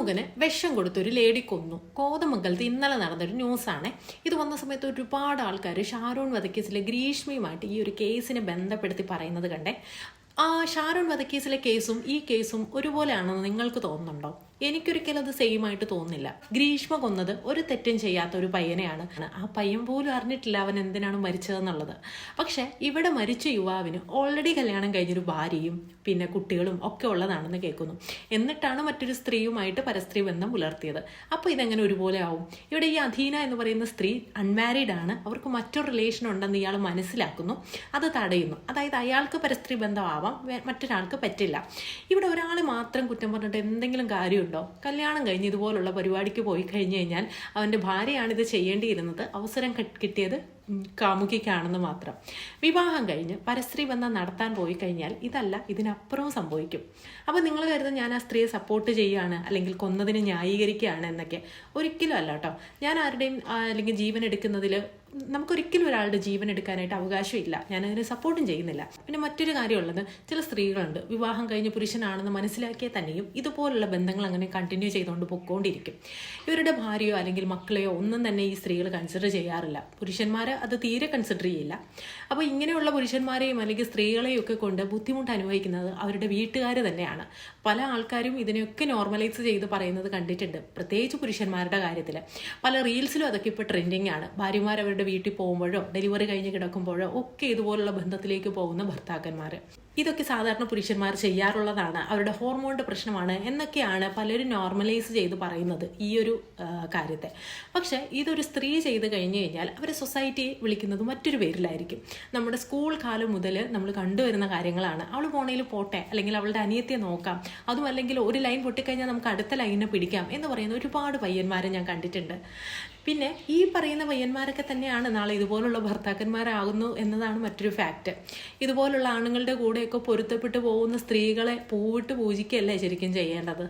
കാമുകന് വിഷം കൊടുത്തൊരു ലേഡി കൊന്നു. കോതമംഗലത്ത് ഇന്നലെ നടന്നൊരു ന്യൂസാണ്. ഇത് വന്ന സമയത്ത് ഒരുപാട് ആൾക്കാർ ഷാരോൺ വധക്കേസിലെ ഗ്രീഷ്മയുമായിട്ട് ഈ ഒരു കേസിനെ ബന്ധപ്പെടുത്തി പറയുന്നത് കണ്ടേ. ഷാരോൺ വധക്കേസിലെ കേസും ഈ കേസും ഒരുപോലെയാണെന്ന് നിങ്ങൾക്ക് തോന്നുന്നുണ്ടോ? എനിക്കൊരിക്കലും അത് സെയിം ആയിട്ട് തോന്നുന്നില്ല. ഗ്രീഷ്മ കൊന്നത് ഒരു തെറ്റും ചെയ്യാത്ത ഒരു പയ്യനെയാണ്. ആ പയ്യൻ പോലും അറിഞ്ഞിട്ടില്ല അവൻ എന്തിനാണ് മരിച്ചതെന്നുള്ളത്. പക്ഷെ ഇവിടെ മരിച്ച യുവാവിന് ഓൾറെഡി കല്യാണം കഴിഞ്ഞൊരു ഭാര്യയും പിന്നെ കുട്ടികളും ഒക്കെ ഉള്ളതാണെന്ന് കേൾക്കുന്നു. എന്നിട്ടാണ് മറ്റൊരു സ്ത്രീയുമായിട്ട് പരസ്ത്രീ ബന്ധം പുലർത്തിയത്. അപ്പോൾ ഇതെങ്ങനെ ഒരുപോലെ ആവും? ഇവിടെ ഈ അധീന എന്ന് പറയുന്ന സ്ത്രീ അൺമാരീഡ് ആണ്. അവർക്ക് മറ്റൊരു റിലേഷൻ ഉണ്ടെന്ന് ഇയാൾ മനസ്സിലാക്കുന്നു. അത് തടയുന്നു. അതായത് അയാൾക്ക് പരസ്ത്രീ ബന്ധമാവാം, മറ്റൊരാൾക്ക് പറ്റില്ല. ഇവിടെ ഒരാളെ മാത്രം കുറ്റം പറഞ്ഞിട്ട് എന്തെങ്കിലും കാര്യമുണ്ടോ? കല്യാണം കഴിഞ്ഞ് ഇതുപോലുള്ള പരിപാടിക്ക് പോയി കഴിഞ്ഞു കഴിഞ്ഞാൽ അവൻ്റെ ഭാര്യയാണിത് ചെയ്യേണ്ടിയിരുന്നത്. അവസരം കിട്ടിയത് കാമുകിക്കാണെന്ന് മാത്രം. വിവാഹം കഴിഞ്ഞ് പരസ്ത്രീ ബന്ധം നടത്താൻ പോയി കഴിഞ്ഞാൽ ഇതല്ല, ഇതിനപ്പുറവും സംഭവിക്കും. അപ്പോൾ നിങ്ങൾ കരുതും ഞാൻ ആ സ്ത്രീയെ സപ്പോർട്ട് ചെയ്യുകയാണ് അല്ലെങ്കിൽ കൊന്നതിന് ന്യായീകരിക്കുകയാണ് എന്നൊക്കെ. ഒരിക്കലും അല്ല കേട്ടോ. ഞാൻ ആരുടെയും അല്ലെങ്കിൽ ജീവൻ എടുക്കുന്നതിൽ നമുക്കൊരിക്കലും ഒരാളുടെ ജീവൻ എടുക്കാനായിട്ട് അവകാശമില്ല. ഞാനതിനെ സപ്പോർട്ടും ചെയ്യുന്നില്ല. പിന്നെ മറ്റൊരു കാര്യമുള്ളത്, ചില സ്ത്രീകളുണ്ട് വിവാഹം കഴിഞ്ഞ് പുരുഷനാണെന്ന് മനസ്സിലാക്കിയാൽ തന്നെയും ഇതുപോലുള്ള ബന്ധങ്ങൾ അങ്ങനെ കണ്ടിന്യൂ ചെയ്തുകൊണ്ട് പൊക്കോണ്ടിരിക്കും. ഇവരുടെ ഭാര്യയോ അല്ലെങ്കിൽ മക്കളെയോ ഒന്നും തന്നെ ഈ സ്ത്രീകൾ കൺസിഡർ ചെയ്യാറില്ല. പുരുഷന്മാർ അത് തീരെ കൺസിഡർ ചെയ്യില്ല. അപ്പോൾ ഇങ്ങനെയുള്ള പുരുഷന്മാരെയും അല്ലെങ്കിൽ സ്ത്രീകളെയും ഒക്കെ കൊണ്ട് ബുദ്ധിമുട്ട് അനുഭവിക്കുന്നത് അവരുടെ വീട്ടുകാർ തന്നെയാണ്. പല ആൾക്കാരും ഇതിനെയൊക്കെ നോർമലൈസ് ചെയ്ത് പറയുന്നത് കണ്ടിട്ടുണ്ട്, പ്രത്യേകിച്ച് പുരുഷന്മാരുടെ കാര്യത്തിൽ. പല റീൽസിലും അതൊക്കെ ഇപ്പോൾ ട്രെൻഡിങ് ആണ്. ഭാര്യമാർ അവരുടെ വീട്ടിൽ പോകുമ്പോഴോ ഡെലിവറി കഴിഞ്ഞ് കിടക്കുമ്പോഴോ ഒക്കെ ഇതുപോലുള്ള ബന്ധത്തിലേക്ക് പോകുന്ന ഭർത്താക്കന്മാർ. ഇതൊക്കെ സാധാരണ പുരുഷന്മാർ ചെയ്യാറുള്ളതാണ്, അവരുടെ ഹോർമോണിൻ്റെ പ്രശ്നമാണ് എന്നൊക്കെയാണ് പലരും നോർമലൈസ് ചെയ്ത് പറയുന്നത് ഈ ഒരു കാര്യത്തെ. പക്ഷേ ഇതൊരു സ്ത്രീ ചെയ്ത് കഴിഞ്ഞു കഴിഞ്ഞാൽ അവരെ സൊസൈറ്റി വിളിക്കുന്നത് മറ്റൊരു പേരിലായിരിക്കും. നമ്മുടെ സ്കൂൾ കാലം മുതൽ നമ്മൾ കണ്ടുവരുന്ന കാര്യങ്ങളാണ്. അവൾ പോണേൽ പോട്ടെ, അല്ലെങ്കിൽ അവളുടെ അനിയത്തെ നോക്കാം, അതും അല്ലെങ്കിൽ ഒരു ലൈൻ പൊട്ടിക്കഴിഞ്ഞാൽ നമുക്ക് അടുത്ത ലൈനിനെ പിടിക്കാം എന്ന് പറയുന്ന ഒരുപാട് പയ്യന്മാരെ ഞാൻ കണ്ടിട്ടുണ്ട്. പിന്നെ ഈ പറയുന്ന പയ്യന്മാരൊക്കെ തന്നെയാണ് നാളെ ഇതുപോലുള്ള ഭർത്താക്കന്മാരാകുന്നു എന്നതാണ് മറ്റൊരു ഫാക്റ്റ്. ഇതുപോലുള്ള ആണുങ്ങളുടെ കൂടെയൊക്കെ പൊരുത്തപ്പെട്ടു പോകുന്ന സ്ത്രീകളെ പൂവിട്ട് പൂജിക്കുകയല്ലേ ശരിക്കും ചെയ്യേണ്ടത്?